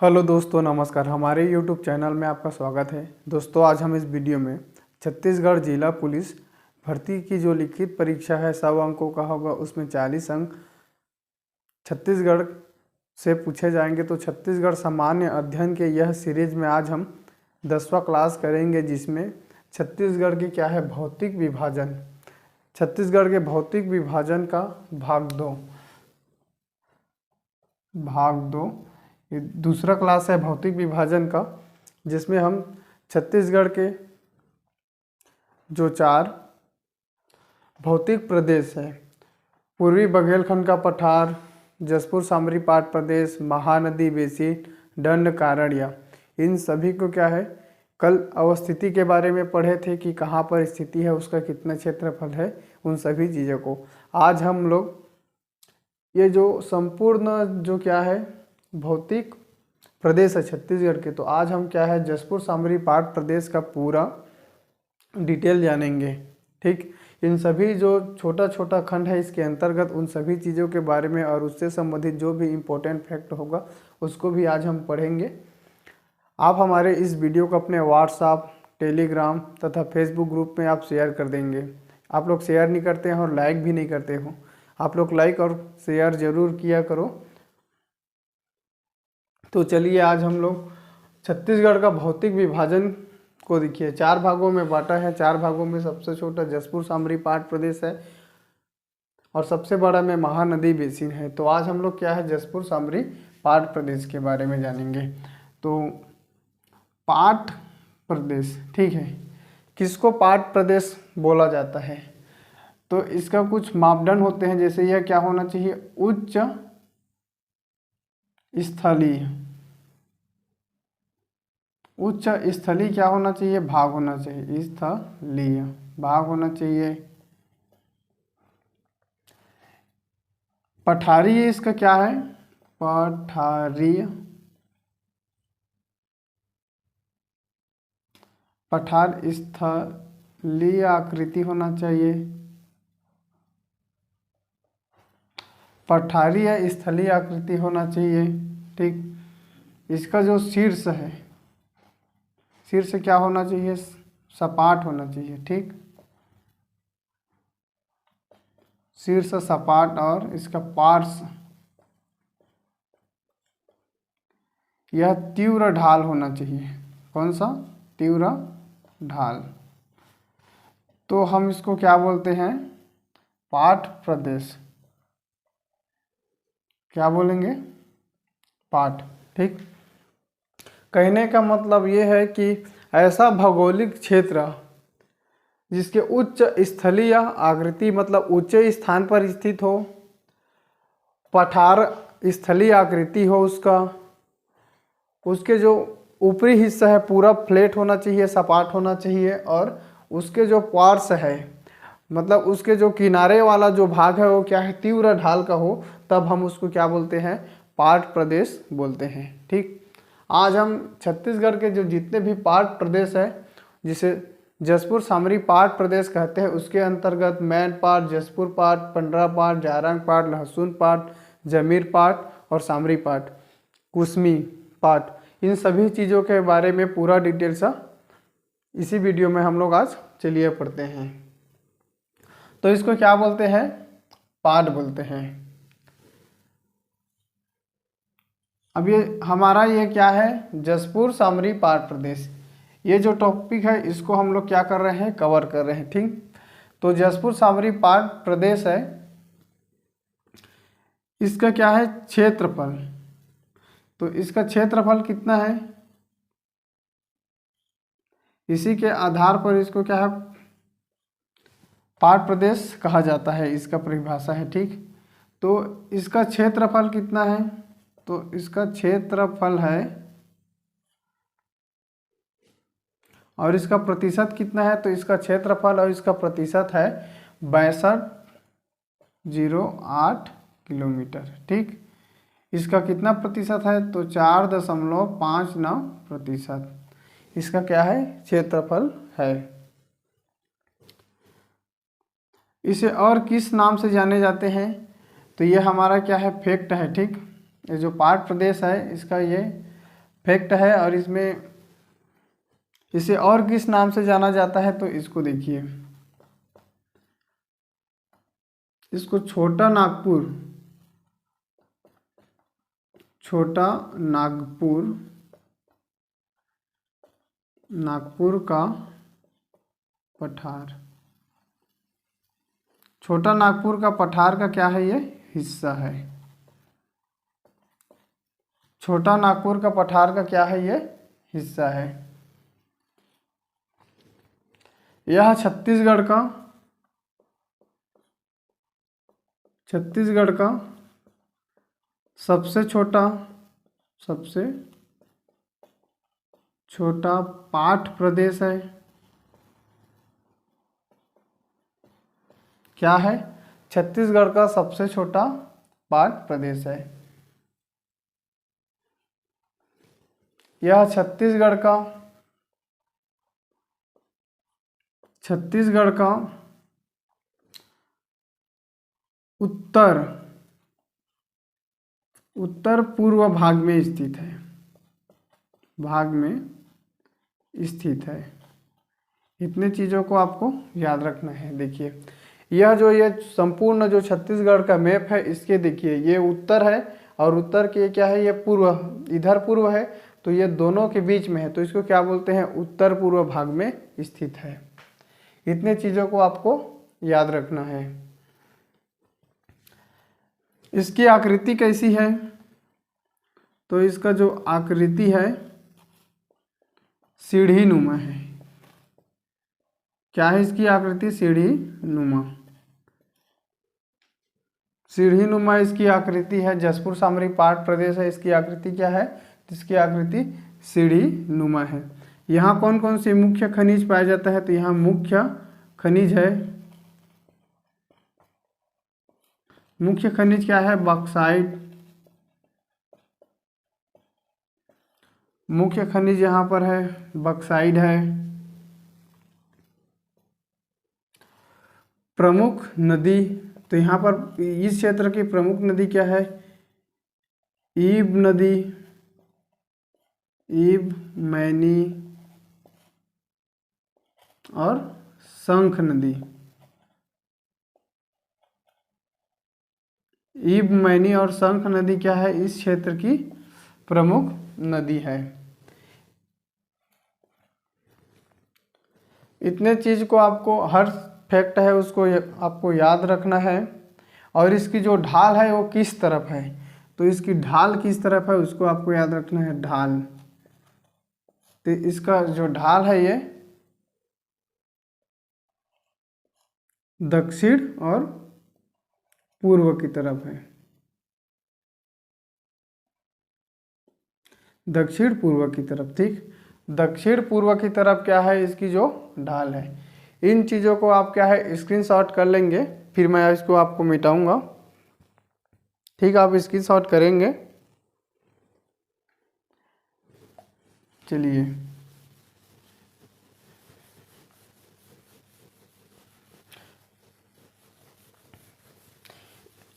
Hello दोस्तों, नमस्कार। हमारे यूट्यूब चैनल में आपका स्वागत है। दोस्तों, आज हम इस वीडियो में छत्तीसगढ़ जिला पुलिस भर्ती की जो लिखित परीक्षा है 100 अंकों का होगा, उसमें 40 अंक छत्तीसगढ़ से पूछे जाएंगे। तो छत्तीसगढ़ सामान्य अध्ययन के यह सीरीज में आज हम 10वां क्लास करेंगे, जिसमें छत्तीसगढ़ की क्या है भौतिक विभाजन, छत्तीसगढ़ के भौतिक विभाजन का भाग दो ये दूसरा क्लास है भौतिक विभाजन का, जिसमें हम छत्तीसगढ़ के जो 4 भौतिक प्रदेश है, पूर्वी बघेलखंड का पठार, जसपुर सामरी पाट प्रदेश, महानदी बेसिन, दंड कारण्य, इन सभी को क्या है कल अवस्थिति के बारे में पढ़े थे कि कहाँ पर स्थिति है, उसका कितना क्षेत्रफल है, उन सभी चीज़ों को आज हम लोग ये जो संपूर्ण जो क्या है भौतिक प्रदेश है छत्तीसगढ़ के, तो आज हम क्या है जसपुर सामरी पाट प्रदेश का पूरा डिटेल जानेंगे। ठीक, इन सभी जो छोटा छोटा खंड है इसके अंतर्गत उन सभी चीज़ों के बारे में और उससे संबंधित जो भी इम्पोर्टेंट फैक्ट होगा उसको भी आज हम पढ़ेंगे। आप हमारे इस वीडियो को अपने व्हाट्सएप, टेलीग्राम तथा फेसबुक ग्रुप में आप शेयर कर देंगे। आप लोग शेयर नहीं करते हैं और लाइक भी नहीं करते हो, आप लोग लाइक और शेयर ज़रूर किया करो। तो चलिए आज हम लोग छत्तीसगढ़ का भौतिक विभाजन को देखिए 4 भागों में बांटा है। 4 भागों में सबसे छोटा जसपुर सामरी पाट प्रदेश है और सबसे बड़ा में महानदी बेसिन है। तो आज हम लोग क्या है जसपुर सामरी पाट प्रदेश के बारे में जानेंगे। तो पाट प्रदेश, ठीक है, किसको पाट प्रदेश बोला जाता है? तो इसका कुछ मापदंड होते हैं, जैसे यह क्या होना चाहिए उच्च स्थलीय, उच्च स्थलीय क्या होना चाहिए भाग होना चाहिए, स्थलीय भाग होना चाहिए। पठारीय इसका क्या है पठारीय, पठार स्थलीय आकृति होना चाहिए, पठारीय स्थलीय आकृति होना चाहिए। ठीक, इसका जो शीर्ष है, शीर्ष क्या होना चाहिए सपाट होना चाहिए। ठीक, शीर्ष सपाट और इसका पार्श्व यह तीव्र ढाल होना चाहिए। कौन सा? तीव्र ढाल। तो हम इसको क्या बोलते हैं पाट प्रदेश, क्या बोलेंगे पाट। ठीक, कहने का मतलब ये है कि ऐसा भौगोलिक क्षेत्र जिसके उच्च स्थलीय आकृति मतलब ऊंचे स्थान पर स्थित हो, पठार स्थलीय आकृति हो, उसके जो ऊपरी हिस्सा है पूरा फ्लैट होना चाहिए, सपाट होना चाहिए, और उसके जो पार्श्व है मतलब उसके जो किनारे वाला जो भाग है वो क्या है तीव्र ढाल का हो, तब हम उसको क्या बोलते हैं पाट प्रदेश बोलते हैं। ठीक, आज हम छत्तीसगढ़ के जो जितने भी पाट प्रदेश है जिसे जसपुर सामरी पाट प्रदेश कहते हैं, उसके अंतर्गत मैन पाट, जसपुर पाट, पंडरा पाट, जारंग पाट, लहसुन पाट, जमीर पाट और सामरी पाट, कुसमी पाट, इन सभी चीज़ों के बारे में पूरा डिटेल सा इसी वीडियो में हम लोग आज चलिए पढ़ते हैं। तो इसको क्या बोलते हैं पाट बोलते हैं। अब ये हमारा ये क्या है जसपुर सामरी पाट प्रदेश, ये जो टॉपिक है इसको हम लोग क्या कर रहे हैं कवर कर रहे हैं। ठीक, तो जसपुर सामरी पाट प्रदेश है, इसका क्या है क्षेत्रफल, तो इसका क्षेत्रफल कितना है इसी के आधार पर इसको क्या है पाट प्रदेश कहा जाता है, इसका परिभाषा है। ठीक, तो इसका क्षेत्रफल कितना है, तो इसका क्षेत्रफल है और इसका प्रतिशत कितना है, तो इसका क्षेत्रफल और इसका प्रतिशत है 62.08 किलोमीटर। ठीक, इसका कितना प्रतिशत है, तो 4.59% इसका क्या है क्षेत्रफल है। इसे और किस नाम से जाने जाते हैं, तो ये हमारा क्या है फैक्ट है। ठीक, ये जो पाट प्रदेश है इसका ये फैक्ट है। और इसमें इसे और किस नाम से जाना जाता है तो इसको देखिए, इसको छोटा नागपुर, छोटा नागपुर, नागपुर का पठार, छोटा नागपुर का पठार का क्या है, ये हिस्सा है। छोटा नागपुर का पठार का क्या है, ये हिस्सा है। यह छत्तीसगढ़ का सबसे छोटा पाठ प्रदेश है। क्या है? छत्तीसगढ़ का सबसे छोटा पाठ प्रदेश है। यह छत्तीसगढ़ का उत्तर पूर्व भाग में स्थित है। इतने चीज़ों को आपको याद रखना है। देखिए ये संपूर्ण जो छत्तीसगढ़ का मैप है, इसके देखिए ये उत्तर है और उत्तर के क्या है, ये पूर्व, इधर पूर्व है, तो ये दोनों के बीच में है, तो इसको क्या बोलते हैं, उत्तर पूर्व भाग में स्थित है। इतने चीज़ों को आपको याद रखना है। इसकी आकृति कैसी है, तो इसका जो आकृति है सीढ़ी नुमा है। क्या है इसकी आकृति? सीढ़ी नुमा इसकी आकृति है। जसपुर सामरिक पाठ प्रदेश है, इसकी आकृति क्या है? इसकी आकृति सीढ़ी नुमा है। यहाँ कौन कौन से मुख्य खनिज पाया जाता है, तो यहाँ मुख्य खनिज है, मुख्य खनिज क्या है? बॉक्साइट। मुख्य खनिज यहाँ पर है बॉक्साइट है। प्रमुख नदी, तो यहाँ पर इस क्षेत्र की प्रमुख नदी क्या है? ईब नदी, ईब, मैनी और शंख नदी। ईब, मैनी और शंख नदी क्या है? इस क्षेत्र की प्रमुख नदी है। इतने चीज को आपको, हर फैक्ट है उसको आपको याद रखना है। और इसकी जो ढाल है वो किस तरफ है, तो इसकी ढाल किस तरफ है उसको आपको याद रखना है, ढाल। तो इसका जो ढाल है ये दक्षिण और पूर्व की तरफ है, दक्षिण पूर्व की तरफ। ठीक, दक्षिण पूर्व की तरफ क्या है इसकी जो ढाल है। इन चीज़ों को आप क्या है स्क्रीनशॉट कर लेंगे, फिर मैं इसको आपको मिटाऊंगा। ठीक, आप स्क्रीनशॉट करेंगे। चलिए,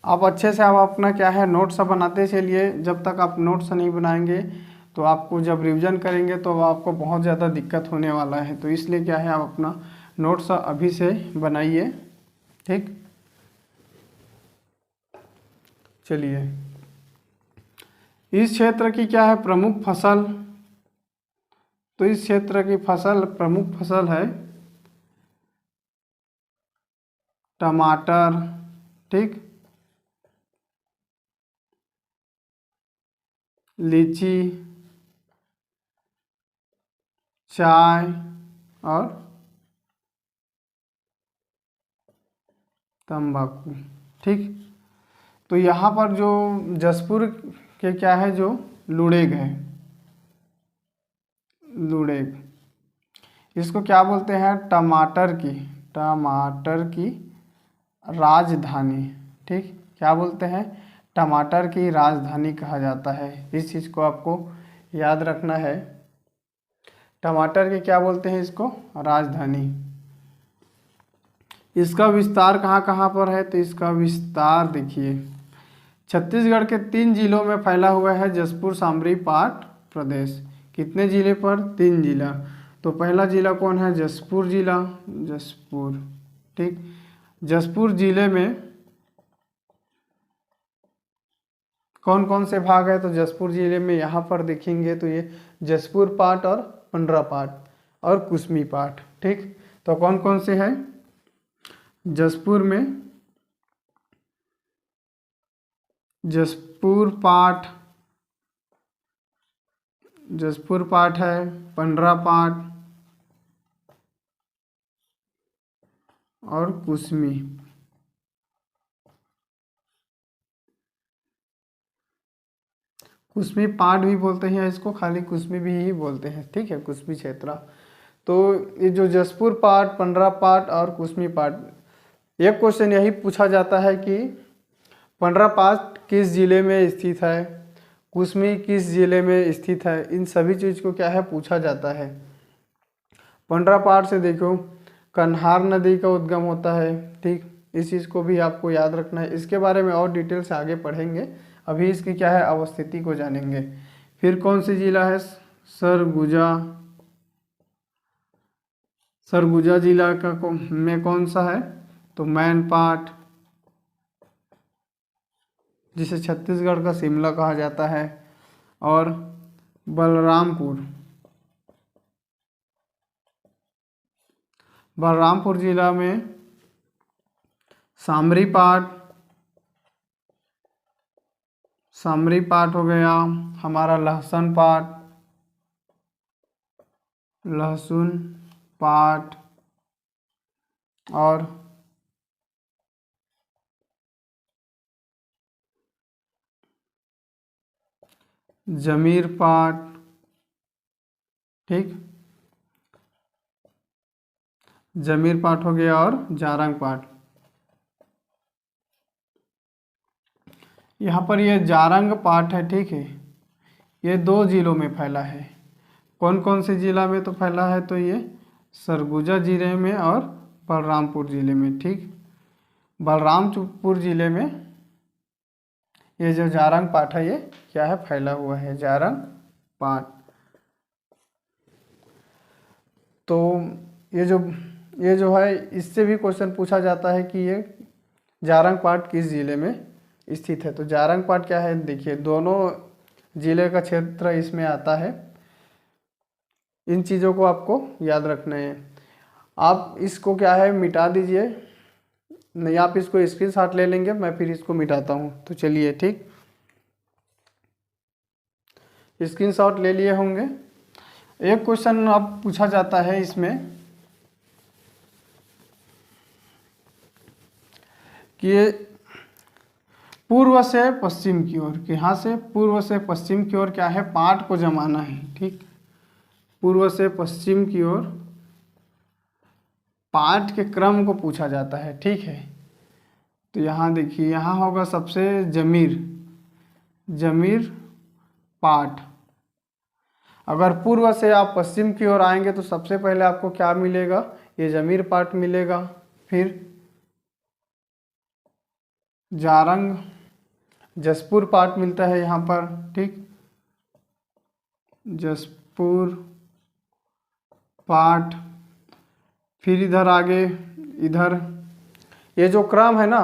आप अच्छे से आप अपना क्या है नोट्स बनाते चलिए। जब तक आप नोट्स नहीं बनाएंगे तो आपको जब रिवीजन करेंगे तो आपको बहुत ज़्यादा दिक्कत होने वाला है। तो इसलिए क्या है आप अपना नोट्स अभी से बनाइए। ठीक, चलिए, इस क्षेत्र की क्या है प्रमुख फसल, तो इस क्षेत्र की प्रमुख फसल है टमाटर। ठीक, लीची, चाय और तंबाकू। ठीक, तो यहाँ पर जो जसपुर के क्या है जो लुड़ेग है, लुड़ेग, इसको क्या बोलते हैं? टमाटर की राजधानी। ठीक, क्या बोलते हैं? टमाटर की राजधानी कहा जाता है। इस चीज़ को आपको याद रखना है। टमाटर के क्या बोलते हैं इसको? राजधानी। इसका विस्तार कहाँ कहाँ पर है, तो इसका विस्तार देखिए छत्तीसगढ़ के 3 जिलों में फैला हुआ है, जसपुर, सामरी, पाट प्रदेश। कितने जिले पर? 3 जिला। तो पहला जिला कौन है? जशपुर जिला, जशपुर। ठीक, जशपुर जिले में कौन कौन से भाग है? तो जशपुर जिले में यहाँ पर देखेंगे तो ये जशपुर पाट और पंडरा पाट और कुसमी पाट। ठीक, तो कौन कौन से हैं? जशपुर में जशपुर पाट, जशपुर पाट है, पंडरा पाट और कुसमी। कुसमी पाट भी बोलते हैं इसको, खाली कुसमी भी ही बोलते हैं। ठीक है, कुसमी क्षेत्र। तो ये जो जशपुर पाट, पंडरा पाट और कुसमी पाट, एक क्वेश्चन यही पूछा जाता है कि पंडरा पाट किस जिले में स्थित है, कुसमी किस जिले में स्थित है। इन सभी चीज़ को क्या है पूछा जाता है। पंडरा पाट से देखो कन्हार नदी का उद्गम होता है। ठीक, इस चीज़ को भी आपको याद रखना है। इसके बारे में और डिटेल से आगे पढ़ेंगे, अभी इसकी क्या है अवस्थिति को जानेंगे। फिर कौन सी जिला है? सरगुजा। सरगुजा जिला का में कौन सा है? तो मैनपाट, जिसे छत्तीसगढ़ का शिमला कहा जाता है। और बलरामपुर, बलरामपुर जिला में सामरी पाट, सामरी पाट हो गया हमारा, लहसुन पाट, लहसुन पाट और जमीर पाट। ठीक, जमीर पाट हो गया और जारंग पाट। यहाँ पर ये जारंग पाट है। ठीक है, ये 2 जिलों में फैला है। कौन कौन से जिला में तो फैला है? तो ये सरगुजा जिले में और बलरामपुर जिले में। ठीक, बलरामपुर जिले में ये जो जारंग पाट है ये क्या है फैला हुआ है, जारंग पाट। तो ये जो है इससे भी क्वेश्चन पूछा जाता है कि ये जारंग पाट किस जिले में स्थित है। तो जारंग पाट क्या है? देखिए दोनों जिले का क्षेत्र इसमें आता है। इन चीज़ों को आपको याद रखना है। आप इसको क्या है मिटा दीजिए, नहीं आप इसको स्क्रीनशॉट ले लेंगे, मैं फिर इसको मिटाता हूँ। तो चलिए, ठीक, स्क्रीनशॉट ले लिए होंगे। एक क्वेश्चन अब पूछा जाता है इसमें कि पूर्व से पश्चिम की ओर, कि यहाँ से पूर्व से पश्चिम की ओर क्या है पाठ को जमाना है। ठीक, पूर्व से पश्चिम की ओर पाठ के क्रम को पूछा जाता है। ठीक है, तो यहाँ देखिए, यहाँ होगा सबसे जमीर, जमीर पाठ। अगर पूर्व से आप पश्चिम की ओर आएंगे तो सबसे पहले आपको क्या मिलेगा? ये जमीर पाठ मिलेगा। फिर जारंग जसपुर पाठ मिलता है यहाँ पर। ठीक, जसपुर पाठ। फिर इधर आगे, इधर ये जो क्रम है ना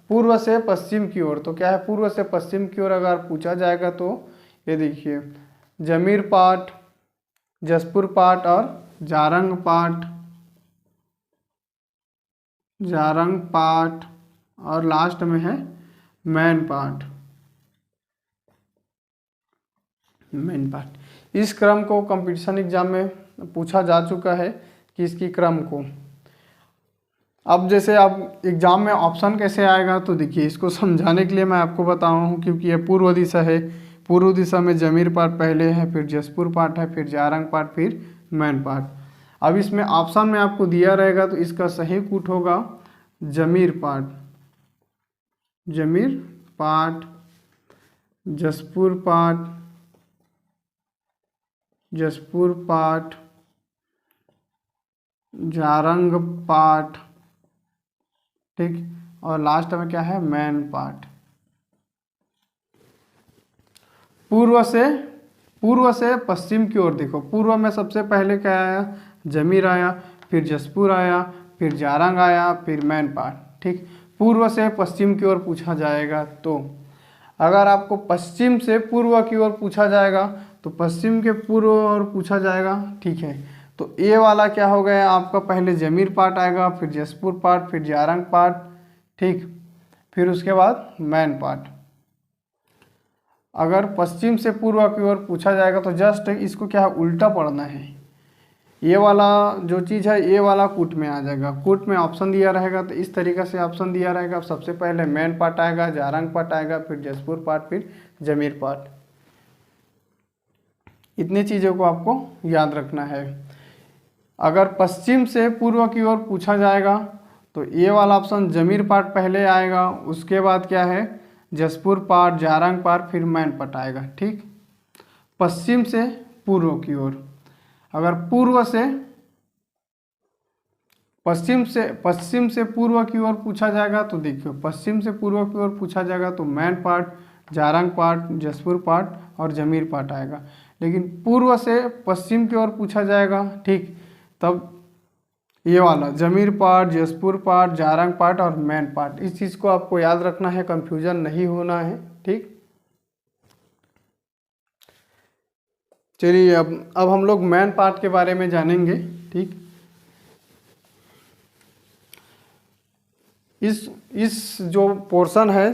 पूर्व से पश्चिम की ओर, तो क्या है पूर्व से पश्चिम की ओर अगर पूछा जाएगा तो ये देखिए जमीर पाठ, जसपुर पाठ और जारंग पाठ, जारंग पाठ और लास्ट में है मैन पाठ, मैन पाठ। इस क्रम को कंपटीशन एग्जाम में पूछा जा चुका है कि इसकी क्रम को। अब जैसे आप एग्जाम में ऑप्शन कैसे आएगा तो देखिए इसको समझाने के लिए मैं आपको बता रहा हूँ, क्योंकि ये पूर्व दिशा है, पूर्व दिशा में जमीर पाठ पहले है, फिर जसपुर पाठ है, फिर जारंग पाठ, फिर मैन पाठ। अब इसमें ऑप्शन में आपको दिया रहेगा तो इसका सही कूट होगा जमीर पाठ, जमीर पाठ, जसपुर पाठ, जसपुर पाठ, जारंग पाठ। ठीक, और लास्ट में क्या है मैन पाठ। पूर्व से पूर्व से पश्चिम की ओर देखो, पूर्व में सबसे पहले क्या आया, जमीर आया, फिर जसपुर आया, फिर जारंग आया, फिर मैनपाट। ठीक, पूर्व से पश्चिम की ओर पूछा जाएगा तो अगर आपको पश्चिम से पूर्व की ओर पूछा जाएगा तो पश्चिम के पूर्व ओर पूछा जाएगा। ठीक है, तो ए वाला क्या हो गया आपका, पहले जमीर पाट आएगा, फिर जसपुर पाट, फिर जारंग पाट। ठीक, फिर उसके बाद मैन पाट। अगर पश्चिम से पूर्व की ओर पूछा जाएगा तो जस्ट इसको क्या है, उल्टा पढ़ना है। ये वाला जो चीज़ है ये वाला कूट में आ जाएगा, कूट में ऑप्शन दिया रहेगा तो इस तरीके से ऑप्शन दिया रहेगा। सबसे पहले मैन पार्ट आएगा, जारंग पार्ट आएगा, फिर जसपुर पार्ट, फिर जमीर पार्ट। इतनी चीज़ों को आपको याद रखना है। अगर पश्चिम से पूर्व की ओर पूछा जाएगा तो ये वाला ऑप्शन जमीर पार्ट पहले आएगा, उसके बाद क्या है जसपुर पार्ट, जारंग पार्ट, फिर मैन पार्ट आएगा। ठीक, पश्चिम से पूर्व की ओर। अगर पश्चिम से पूर्व की ओर पूछा जाएगा तो देखियो, पश्चिम से पूर्व की ओर पूछा जाएगा तो मैन पार्ट, जारंग पार्ट, जसपुर पार्ट और जमीर पार्ट आएगा। लेकिन पूर्व से पश्चिम की ओर पूछा जाएगा, ठीक, तब ये वाला जमीर पार्ट, जसपुर पार्ट, जारंग पार्ट और मैन पार्ट। इस चीज़ को आपको याद रखना है, कंफ्यूजन नहीं होना है। ठीक, चलिए अब हम लोग मैन पार्ट के बारे में जानेंगे। ठीक, इस जो पोर्शन है,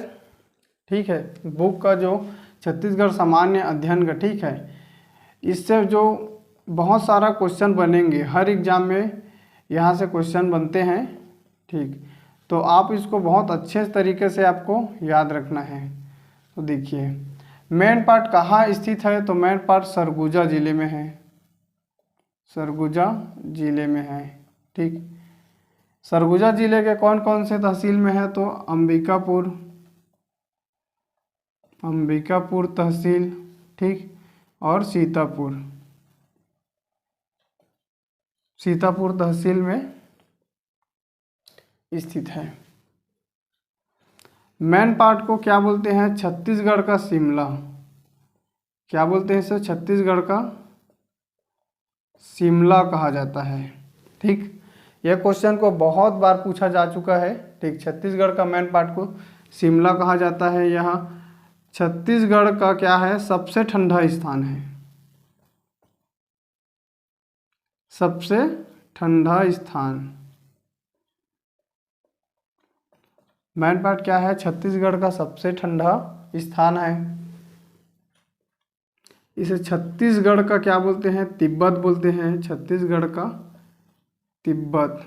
ठीक है, बुक का जो छत्तीसगढ़ सामान्य अध्ययन का, ठीक है, इससे जो बहुत सारा क्वेश्चन बनेंगे हर एग्जाम में, यहाँ से क्वेश्चन बनते हैं। ठीक, तो आप इसको बहुत अच्छे तरीके से आपको याद रखना है। तो देखिए मैन पार्ट कहाँ स्थित है, तो मैन पार्ट सरगुजा जिले में है, सरगुजा जिले में है। ठीक, सरगुजा जिले के कौन कौन से तहसील में है, तो अंबिकापुर तहसील, ठीक, और सीतापुर तहसील में स्थित है। मैन पार्ट को क्या बोलते हैं, छत्तीसगढ़ का शिमला। क्या बोलते हैं इसे, छत्तीसगढ़ का शिमला कहा जाता है। ठीक, यह क्वेश्चन को बहुत बार पूछा जा चुका है। ठीक, छत्तीसगढ़ का मैन पार्ट को शिमला कहा जाता है। यहाँ छत्तीसगढ़ का क्या है, सबसे ठंडा स्थान है, सबसे ठंडा स्थान। मैन पार्ट क्या है, छत्तीसगढ़ का सबसे ठंडा स्थान है। इसे छत्तीसगढ़ का क्या बोलते हैं, तिब्बत बोलते हैं, छत्तीसगढ़ का तिब्बत।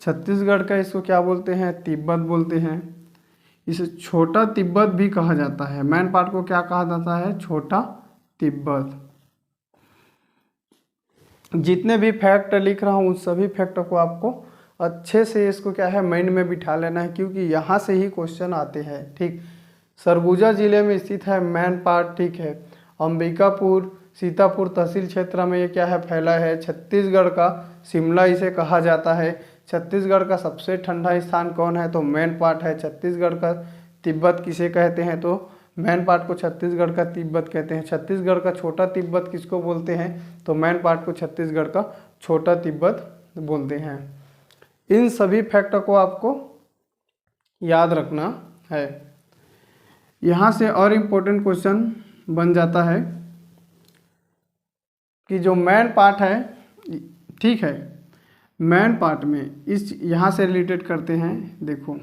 छत्तीसगढ़ का इसको क्या बोलते हैं, तिब्बत बोलते हैं। इसे छोटा तिब्बत भी कहा जाता है। मैन पार्ट को क्या कहा जाता है, छोटा तिब्बत। जितने भी फैक्ट लिख रहा हूँ उन सभी फैक्ट को आपको अच्छे से इसको क्या है माइंड में बिठा लेना है, क्योंकि यहाँ से ही क्वेश्चन आते हैं। ठीक, सरगुजा जिले में स्थित है मैन पार्ट। ठीक है, अंबिकापुर सीतापुर तहसील क्षेत्र में ये क्या है, फैला है। छत्तीसगढ़ का शिमला इसे कहा जाता है। छत्तीसगढ़ का सबसे ठंडा स्थान कौन है, तो मैन पार्ट है। छत्तीसगढ़ का तिब्बत किसे कहते हैं, तो मैन पार्ट को छत्तीसगढ़ का तिब्बत कहते हैं। छत्तीसगढ़ का छोटा तिब्बत किसको बोलते हैं, तो मैन पार्ट को छत्तीसगढ़ का छोटा तिब्बत बोलते हैं। इन सभी फैक्ट को आपको याद रखना है। यहाँ से और इम्पोर्टेंट क्वेश्चन बन जाता है कि जो मैन पार्ट है, ठीक है, मैन पार्ट में इस यहाँ से रिलेटेड करते हैं। देखो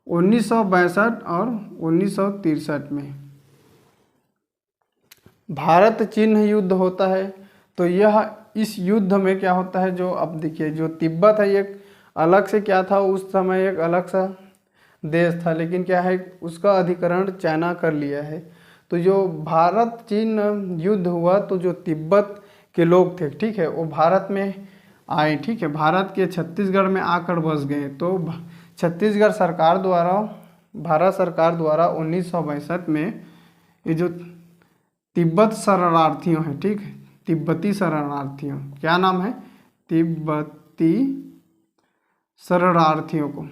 1962 और 1963 में भारत चीन युद्ध होता है। तो यह इस युद्ध में क्या होता है, जो अब देखिए जो तिब्बत है एक अलग से क्या था, उस समय एक अलग सा देश था, लेकिन क्या है उसका अधिकरण चाइना कर लिया है। तो जो भारत चीन युद्ध हुआ तो जो तिब्बत के लोग थे, ठीक है, वो भारत में आए। ठीक है, भारत के छत्तीसगढ़ में आकर बस गए। तो छत्तीसगढ़ सरकार द्वारा, भारत सरकार द्वारा 1962 में ये जो तिब्बत शरणार्थियों है, ठीक है, तिब्बती शरणार्थियों, क्या नाम है, तिब्बती शरणार्थियों को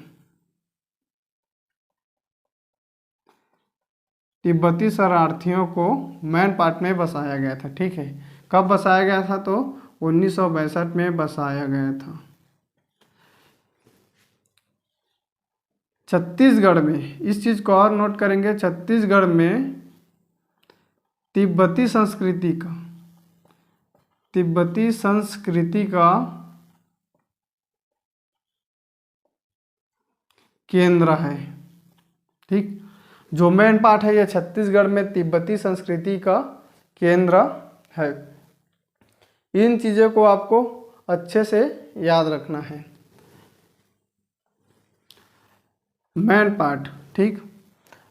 तिब्बती शरणार्थियों को मैन पाट में बसाया गया था। ठीक है, कब बसाया गया था? तो 1962 में बसाया गया था। छत्तीसगढ़ में, इस चीज़ को और नोट करेंगे, छत्तीसगढ़ में तिब्बती संस्कृति का केंद्र है। ठीक, जो मेन पार्ट है ये छत्तीसगढ़ में तिब्बती संस्कृति का केंद्र है। इन चीज़ों को आपको अच्छे से याद रखना है। मैन पार्ट, ठीक,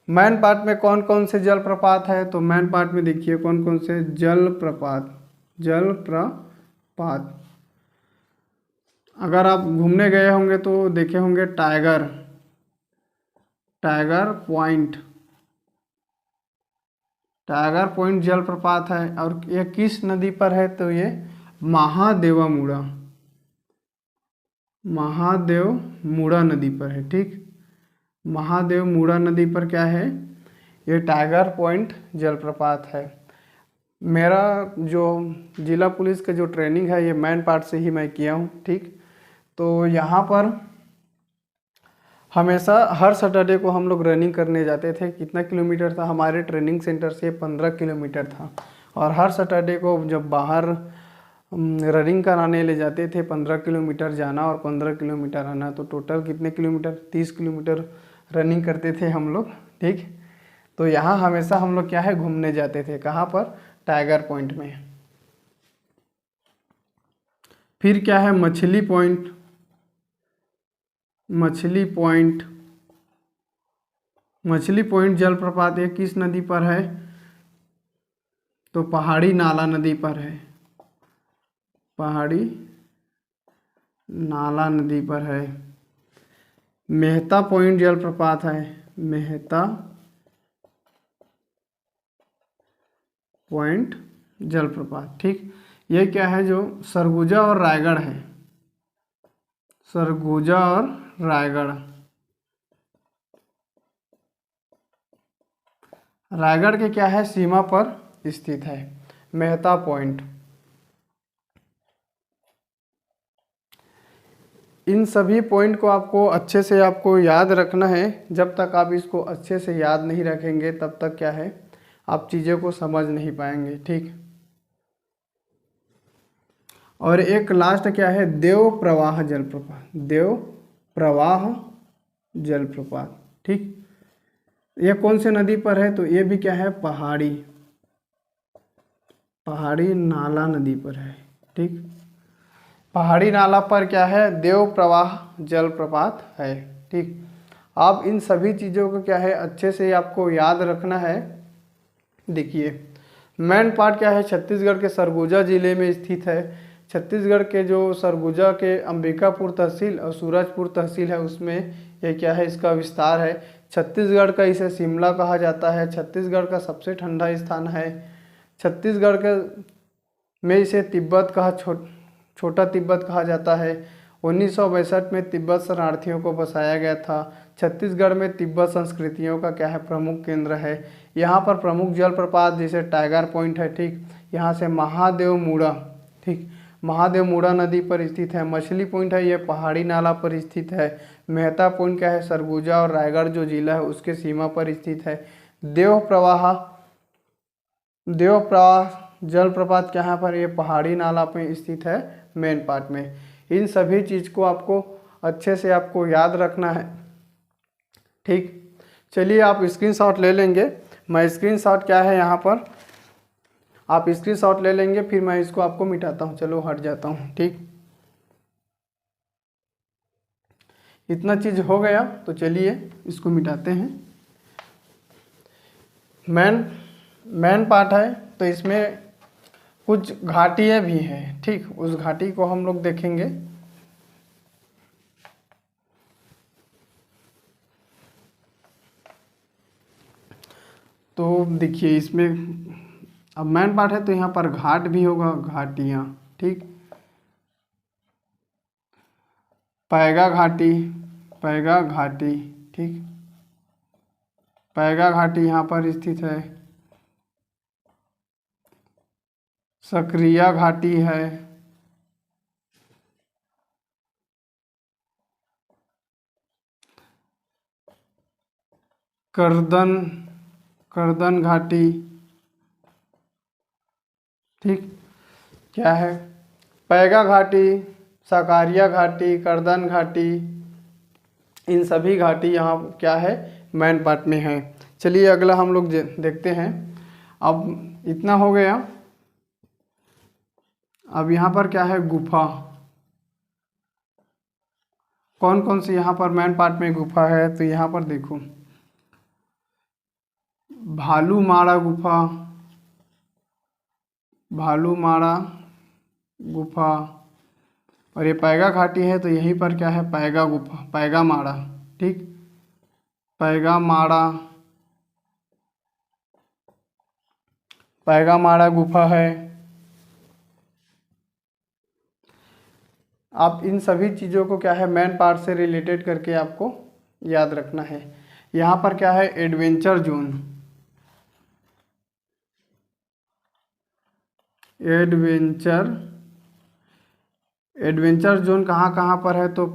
मैन पार्ट में कौन कौन से जलप्रपात है? तो मैन पार्ट में देखिए कौन कौन से जलप्रपात अगर आप घूमने गए होंगे तो देखे होंगे टाइगर पॉइंट जलप्रपात है। और ये किस नदी पर है? तो ये महादेवमुड़ा नदी पर है। ठीक, महादेवमुड़ा नदी पर क्या है? ये टाइगर पॉइंट जलप्रपात है। मेरा जो जिला पुलिस का जो ट्रेनिंग है ये मैन पार्ट से ही मैं किया हूँ। ठीक, तो यहाँ पर हमेशा हर सैटरडे को हम लोग रनिंग करने जाते थे। कितना किलोमीटर था? हमारे ट्रेनिंग सेंटर से 15 किलोमीटर था। और हर सैटरडे को जब बाहर रनिंग कराने ले जाते थे, 15 किलोमीटर जाना और 15 किलोमीटर आना, तो टोटल कितने किलोमीटर? 30 किलोमीटर रनिंग करते थे हम लोग। ठीक, तो यहाँ हमेशा हम लोग क्या है, घूमने जाते थे। कहाँ पर? टाइगर पॉइंट में। फिर क्या है? मछली पॉइंट जलप्रपात ये किस नदी पर है? तो पहाड़ी नाला नदी पर है। मेहता पॉइंट जलप्रपात है। मेहता पॉइंट जलप्रपात। ठीक, ये क्या है? जो सरगुजा और रायगढ़ है। रायगढ़ के क्या है? सीमा पर स्थित है मेहता पॉइंट। इन सभी पॉइंट को आपको अच्छे से आपको याद रखना है। जब तक आप इसको अच्छे से याद नहीं रखेंगे तब तक क्या है, आप चीज़ों को समझ नहीं पाएंगे। ठीक, और एक लास्ट क्या है? देव प्रवाह जलप्रपात। ठीक, ये कौन से नदी पर है? तो ये भी क्या है? पहाड़ी नाला नदी पर है। ठीक, पहाड़ी नाला पर क्या है? देव प्रवाह जलप्रपात है। ठीक, आप इन सभी चीज़ों को क्या है, अच्छे से आपको याद रखना है। देखिए, मैन पार्ट क्या है? छत्तीसगढ़ के सरगुजा जिले में स्थित है। छत्तीसगढ़ के जो सरगुजा के अंबिकापुर तहसील और सूरजपुर तहसील है उसमें ये क्या है? इसका विस्तार है। छत्तीसगढ़ का इसे शिमला कहा जाता है। छत्तीसगढ़ का सबसे ठंडा स्थान है। छत्तीसगढ़ के में इसे छोटा तिब्बत कहा जाता है। 1962 में तिब्बत शरणार्थियों को बसाया गया था। छत्तीसगढ़ में तिब्बत संस्कृतियों का क्या है? प्रमुख केंद्र है। यहाँ पर प्रमुख जलप्रपात जैसे टाइगर पॉइंट है। ठीक, यहाँ से महादेवमुड़ा नदी पर स्थित है। मछली पॉइंट है, ये पहाड़ी नाला पर स्थित है। मेहता पॉइंट क्या है? सरगुजा और रायगढ़ जो जिला है उसके सीमा पर स्थित है। देव प्रवाह जलप्रपात कहाँ पर? ये पहाड़ी नाला पे स्थित है मेन पार्ट में। इन सभी चीज़ को आपको अच्छे से आपको याद रखना है। ठीक, चलिए आप स्क्रीनशॉट ले लेंगे। मैं स्क्रीनशॉट क्या है यहाँ पर, आप स्क्रीनशॉट ले लेंगे, फिर मैं इसको आपको मिटाता हूँ। चलो हट जाता हूँ। ठीक, इतना चीज़ हो गया तो चलिए इसको मिटाते हैं। मैन पार्ट है तो इसमें कुछ घाटियाँ भी हैं। ठीक, उस घाटी को हम लोग देखेंगे। तो देखिए इसमें अब मैन पार्ट है तो यहाँ पर घाट भी होगा, घाटियाँ। ठीक, पैगा घाटी। ठीक, पैगा घाटी यहाँ पर स्थित है। सक्रिया घाटी है। करदन घाटी। ठीक, क्या है, पैगा घाटी, सकारिया घाटी, करदन घाटी, इन सभी घाटी यहाँ क्या है, मैन पार्ट में है। चलिए अगला हम लोग देखते हैं। अब इतना हो गया। अब यहाँ पर क्या है, गुफा। कौन कौन सी यहाँ पर मैन पार्ट में गुफा है, तो यहाँ पर देखो, भालूमाड़ा गुफा, भालूमाड़ा गुफा, और ये पैगा घाटी है तो यहीं पर क्या है, पैगा गुफा, पैगा माड़ा। ठीक, पैगा माड़ा, पैगा माड़ा गुफा है। आप इन सभी चीज़ों को क्या है, मैन पार्ट से रिलेटेड करके आपको याद रखना है। यहाँ पर क्या है, एडवेंचर जोन। एडवेंचर जोन कहाँ कहाँ पर है, तो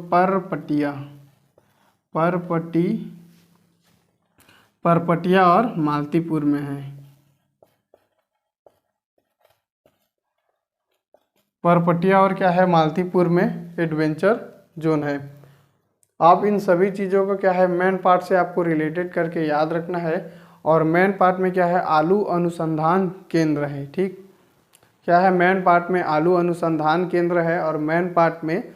परपटिया और मालतीपुर में है। परपटिया और क्या है, मालतीपुर में एडवेंचर जोन है। आप इन सभी चीज़ों को क्या है, मेन पार्ट से आपको रिलेटेड करके याद रखना है। और मेन पार्ट में क्या है, आलू अनुसंधान केंद्र है। ठीक, क्या है, मेन पार्ट में आलू अनुसंधान केंद्र है, और मेन पार्ट में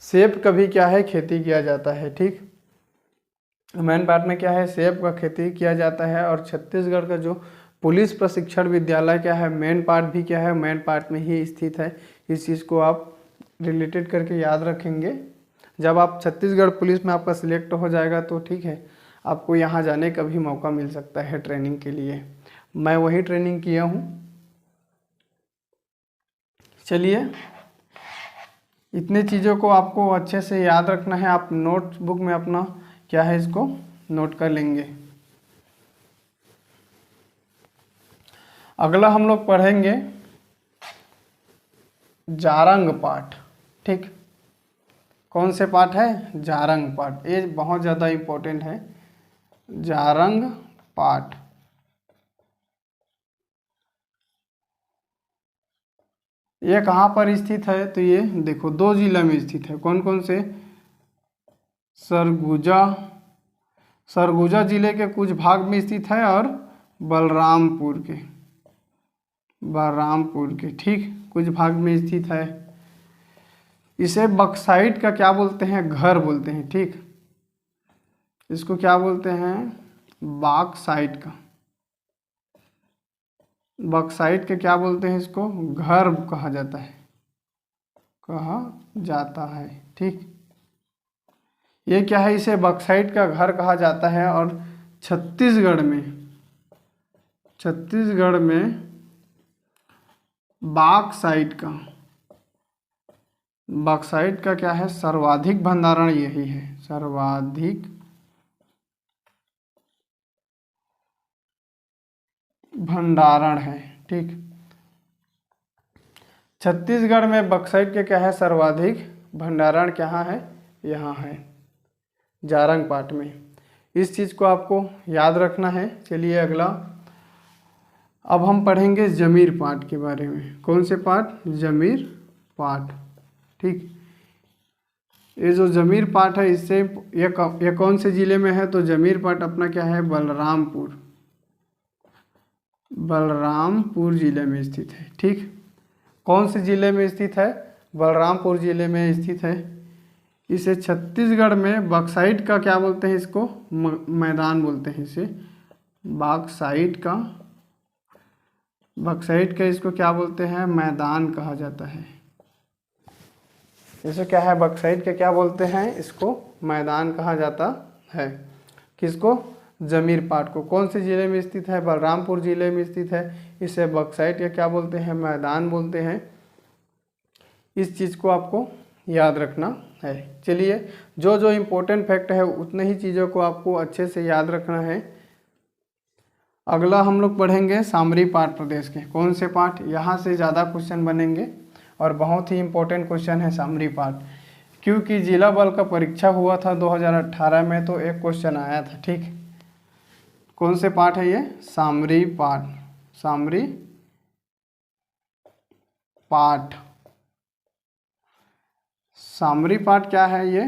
सेब का भी क्या है, खेती किया जाता है। ठीक, मेन पार्ट में क्या है, सेब का खेती किया जाता है। और छत्तीसगढ़ का जो पुलिस प्रशिक्षण विद्यालय क्या है, मेन पार्ट भी क्या है, मेन पार्ट में ही स्थित है। इस चीज़ को आप रिलेटेड करके याद रखेंगे। जब आप छत्तीसगढ़ पुलिस में आपका सिलेक्ट हो जाएगा तो ठीक है, आपको यहाँ जाने का भी मौका मिल सकता है ट्रेनिंग के लिए। मैं वही ट्रेनिंग किया हूँ। चलिए, इतने चीज़ों को आपको अच्छे से याद रखना है। आप नोटबुक में अपना क्या है, इसको नोट कर लेंगे। अगला हम लोग पढ़ेंगे जारंग पाठ। ठीक, कौन से पाठ है, जारंग पाठ। ये बहुत ज़्यादा इम्पोर्टेंट है, जारंग पाठ। ये कहाँ पर स्थित है, तो ये देखो 2 जिला में स्थित है। कौन कौन से, सरगुजा जिले के कुछ भाग में स्थित है, और बलरामपुर के ठीक कुछ भाग में स्थित है। इसे बक्साइट का क्या बोलते हैं, घर बोलते हैं। ठीक, इसको क्या बोलते हैं, बॉक्साइट का। बॉक्साइट के क्या बोलते हैं, इसको घर कहा जाता है। ठीक, ये क्या है, इसे बॉक्साइट का घर कहा जाता है। और छत्तीसगढ़ में बॉक्साइट का क्या है, सर्वाधिक भंडारण यही है, सर्वाधिक भंडारण है। ठीक, छत्तीसगढ़ में बॉक्साइट के क्या है, सर्वाधिक भंडारण कहाँ है, यहाँ है, जारंग पाठ में। इस चीज़ को आपको याद रखना है। चलिए अगला, अब हम पढ़ेंगे जमीर पाठ के बारे में। कौन से पाठ, जमीर पाठ। ठीक, ये जो जमीर पाठ है, इससे ये कौन से ज़िले में है, तो जमीर पाठ अपना क्या है, बलरामपुर ज़िले में स्थित है। ठीक, कौन से ज़िले में स्थित है, बलरामपुर ज़िले में स्थित है। इसे छत्तीसगढ़ में बॉक्साइट का क्या बोलते हैं, इसको मैदान बोलते हैं। इसे बॉक्साइट का इसको क्या बोलते हैं, मैदान कहा जाता है। इसे क्या है, बॉक्साइट के क्या बोलते हैं, इसको मैदान कहा जाता है। किसको, जमीर पाठ को। कौन से ज़िले में स्थित है, बलरामपुर ज़िले में स्थित है। इसे बॉक्साइट का क्या बोलते हैं, मैदान बोलते हैं। इस चीज़ को आपको याद रखना है। चलिए, जो जो इम्पोर्टेंट फैक्ट है उतने ही चीज़ों को आपको अच्छे से याद रखना है। अगला हम लोग पढ़ेंगे सामरी पाट प्रदेश के। कौन से पाठ? यहाँ से ज़्यादा क्वेश्चन बनेंगे और बहुत ही इम्पोर्टेंट क्वेश्चन है सामरी पाट, क्योंकि जिला बल का परीक्षा हुआ था 2018 में, तो एक क्वेश्चन आया था। ठीक, कौन से पाठ है ये? सामरी पाठ। सामरी पाठ। सामरी पाठ क्या है? ये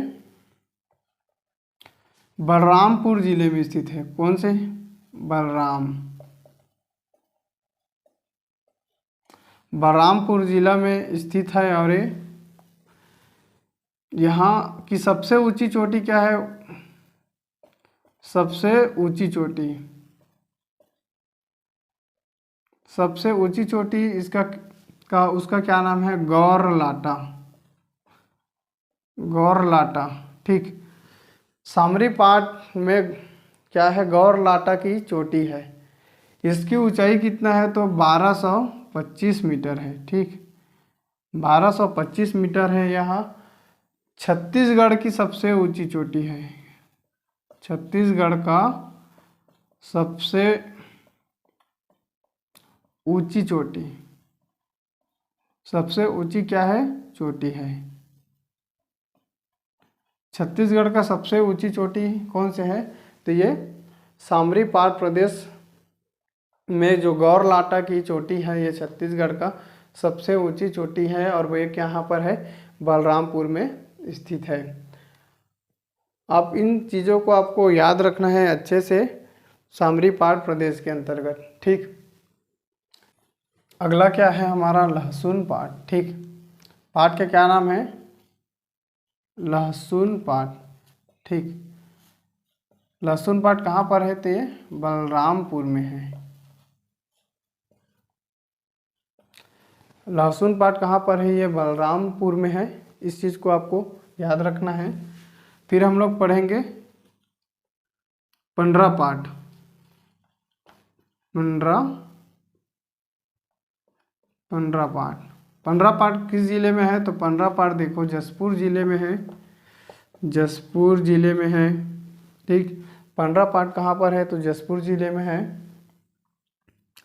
बलरामपुर जिले में स्थित है। कौन से? बलरामपुर जिला में स्थित है। और ये यहाँ की सबसे ऊंची चोटी क्या है? सबसे ऊंची चोटी, सबसे ऊंची चोटी इसका उसका क्या नाम है? गौरलाटा। गौरलाटा। ठीक, सामरी पाठ में क्या है? गौरलाटा की चोटी है। इसकी ऊंचाई कितना है? तो 1225 मीटर है। ठीक, 1225 मीटर है। यहाँ छत्तीसगढ़ की सबसे ऊंची चोटी है। छत्तीसगढ़ का सबसे ऊंची चोटी, सबसे ऊंची क्या है? चोटी है। छत्तीसगढ़ का सबसे ऊंची चोटी कौन से है? तो ये सामरी पाट प्रदेश में जो गौरलाटा की चोटी है, ये छत्तीसगढ़ का सबसे ऊंची चोटी है और वो एक यहाँ पर है, बलरामपुर में स्थित है। आप इन चीज़ों को आपको याद रखना है अच्छे से, सामरी पाट प्रदेश के अंतर्गत। ठीक, अगला क्या है हमारा? लहसुन पाट। ठीक, पाट का क्या नाम है? लहसुन पाट। ठीक, लहसुन पाट कहाँ पर है? तो ये बलरामपुर में है। लहसुन पाट कहाँ पर है? ये बलरामपुर में है। इस चीज़ को आपको याद रखना है। फिर हम लोग पढ़ेंगे पंडरा पाट। पंडरा पाट। पंडरा पाट किस जिले में है? तो पंडरा पाट देखो जसपुर जिले में है। जसपुर जिले में है। ठीक, पंडरा पाट कहाँ पर है? तो जसपुर जिले में है।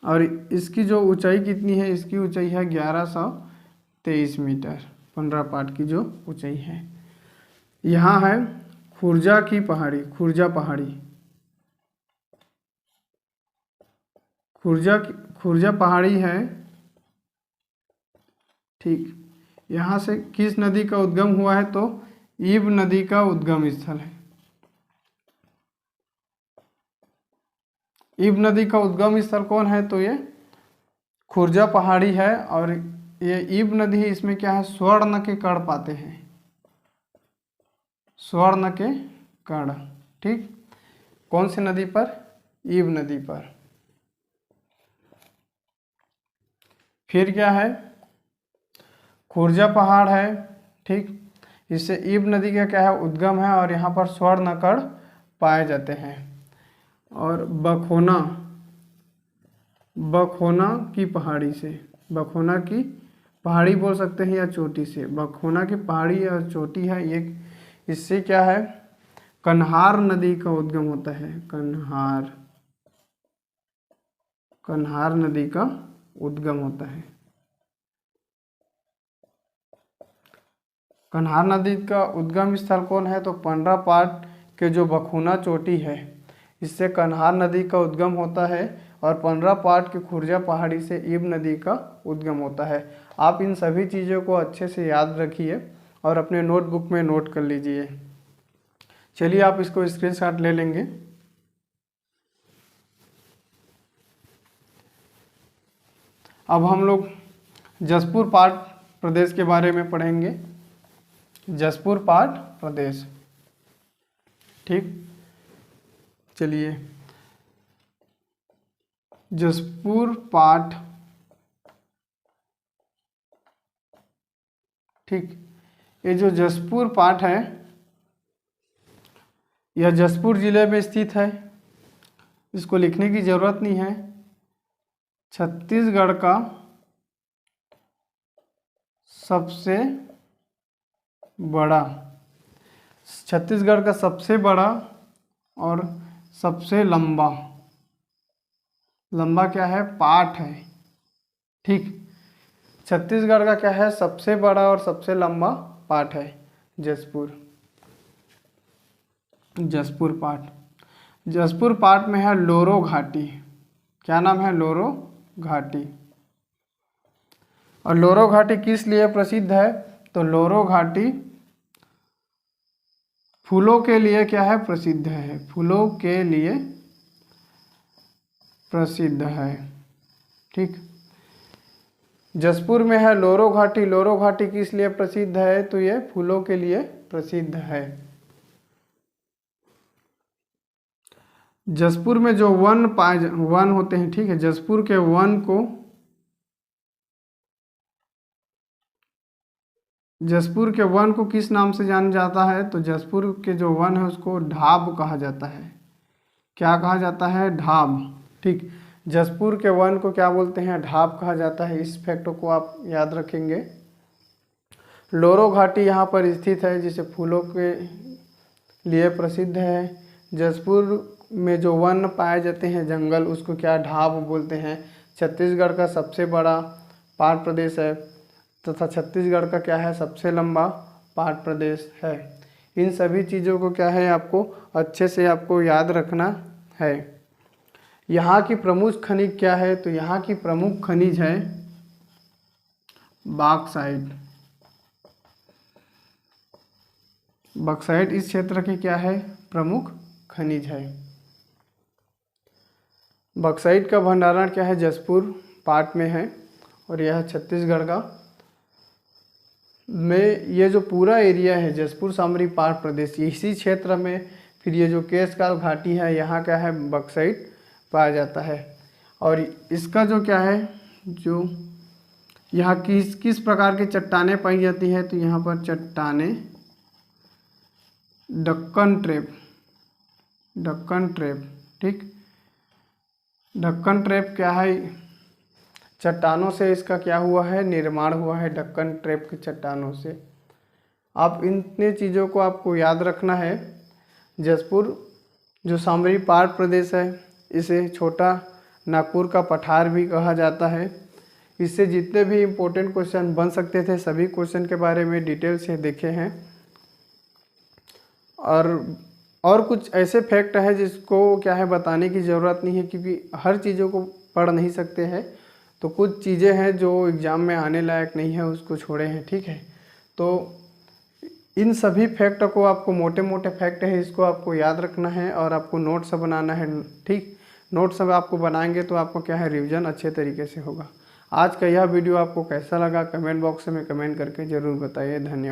और इसकी जो ऊंचाई कितनी है? इसकी ऊंचाई है 1123 मीटर। पंडरा पाट की जो ऊंचाई है। यहाँ है खुर्जा की पहाड़ी। खुर्जा पहाड़ी। खुर्जा पहाड़ी है। ठीक, यहाँ से किस नदी का उद्गम हुआ है? तो ईब नदी का उद्गम स्थल है। ईब नदी का उद्गम स्थल कौन है? तो ये खुर्जा पहाड़ी है। और ये ईब नदी है, इसमें क्या है? स्वर्ण के कण पाते हैं। स्वर्ण के कण। ठीक, कौन सी नदी पर? ईब नदी पर। फिर क्या है? खुर्जा पहाड़ है। ठीक, इससे ईब नदी का क्या है? उद्गम है और यहाँ पर स्वर्ण कण पाए जाते हैं। और बखोना की पहाड़ी से, बखोना की पहाड़ी बोल सकते हैं या चोटी से, बखोना की पहाड़ी और चोटी है ये। इससे क्या है? कन्हार नदी का उद्गम होता है। कन्हार नदी का उद्गम होता है। कन्हार नदी का उद्गम स्थल कौन है? तो पंडरा पाट के जो बखोना चोटी है, इससे कन्हार नदी का उद्गम होता है। और पंडरा पाट की खुर्जा पहाड़ी से ईब नदी का उद्गम होता है। आप इन सभी चीज़ों को अच्छे से याद रखिए और अपने नोटबुक में नोट कर लीजिए। चलिए आप इसको स्क्रीनशॉट ले लेंगे। अब हम लोग जसपुर पाट प्रदेश के बारे में पढ़ेंगे। जसपुर पाट प्रदेश। ठीक, चलिए जसपुर पाट। ठीक, ये जो जसपुर पाट है, यह जसपुर जिले में स्थित है। इसको लिखने की जरूरत नहीं है। छत्तीसगढ़ का सबसे बड़ा, छत्तीसगढ़ का सबसे बड़ा और सबसे लंबा लंबा क्या है, पाठ है। ठीक, छत्तीसगढ़ का क्या है, सबसे बड़ा और सबसे लंबा पाठ है जसपुर। जसपुर पाठ, जसपुर पाठ में है लोरो घाटी। क्या नाम है, लोरो घाटी। और लोरो घाटी किस लिए प्रसिद्ध है, तो लोरो घाटी फूलों के लिए क्या है, प्रसिद्ध है। फूलों के लिए प्रसिद्ध है। ठीक, जसपुर में है लोरो घाटी। लोरो घाटी किस लिए प्रसिद्ध है, तो ये फूलों के लिए प्रसिद्ध है। जसपुर में जो वन होते हैं, ठीक है, जसपुर के वन को, जसपुर के वन को किस नाम से जाना जाता है, तो जसपुर के जो वन है उसको ढाब कहा जाता है। क्या कहा जाता है, ढाब। ठीक, जसपुर के वन को क्या बोलते हैं, ढाब कहा जाता है। इस फैक्ट को आप याद रखेंगे। लोरो घाटी यहाँ पर स्थित है, जिसे फूलों के लिए प्रसिद्ध है। जसपुर में जो वन पाए जाते हैं, जंगल, उसको क्या, ढाब बोलते हैं। छत्तीसगढ़ का सबसे बड़ा पहाड़ प्रदेश है तथा छत्तीसगढ़ का क्या है, सबसे लंबा पहाड़ प्रदेश है। इन सभी चीज़ों को क्या है, आपको अच्छे से आपको याद रखना है। यहाँ की प्रमुख खनिज क्या है, तो यहाँ की प्रमुख खनिज है बॉक्साइट। बॉक्साइट इस क्षेत्र की क्या है, प्रमुख खनिज है। बॉक्साइट का भंडारण क्या है, जसपुर पाट में है। और यह छत्तीसगढ़ का में ये जो पूरा एरिया है जसपुर सामरी पहाड़ प्रदेश, इसी क्षेत्र में फिर ये जो केशकाल घाटी है, यहाँ क्या है, बॉक्साइट पाया जाता है। और इसका जो क्या है, जो यहाँ किस किस प्रकार की चट्टानें पाई जाती है, तो यहाँ पर चट्टानें डक्कन ट्रेप, डक्कन ट्रेप। ठीक, डक्कन ट्रेप क्या है, चट्टानों से इसका क्या हुआ है, निर्माण हुआ है, डक्कन ट्रेप की चट्टानों से। आप इतने चीज़ों को आपको याद रखना है। जसपुर जो सामरी पहाड़ प्रदेश है, इसे छोटा नागपुर का पठार भी कहा जाता है। इससे जितने भी इम्पोर्टेंट क्वेश्चन बन सकते थे, सभी क्वेश्चन के बारे में डिटेल से देखे हैं। और कुछ ऐसे फैक्ट है जिसको क्या है, बताने की ज़रूरत नहीं है, क्योंकि हर चीज़ों को पढ़ नहीं सकते हैं। तो कुछ चीज़ें हैं जो एग्ज़ाम में आने लायक नहीं है, उसको छोड़े हैं। ठीक है, तो इन सभी फैक्ट को आपको, मोटे मोटे फैक्ट है, इसको आपको याद रखना है और आपको नोट्स बनाना है। ठीक, नोट्स सब आपको बनाएंगे तो आपको क्या है, रिवीजन अच्छे तरीके से होगा। आज का यह वीडियो आपको कैसा लगा, कमेंट बॉक्स में कमेंट करके ज़रूर बताइए। धन्यवाद।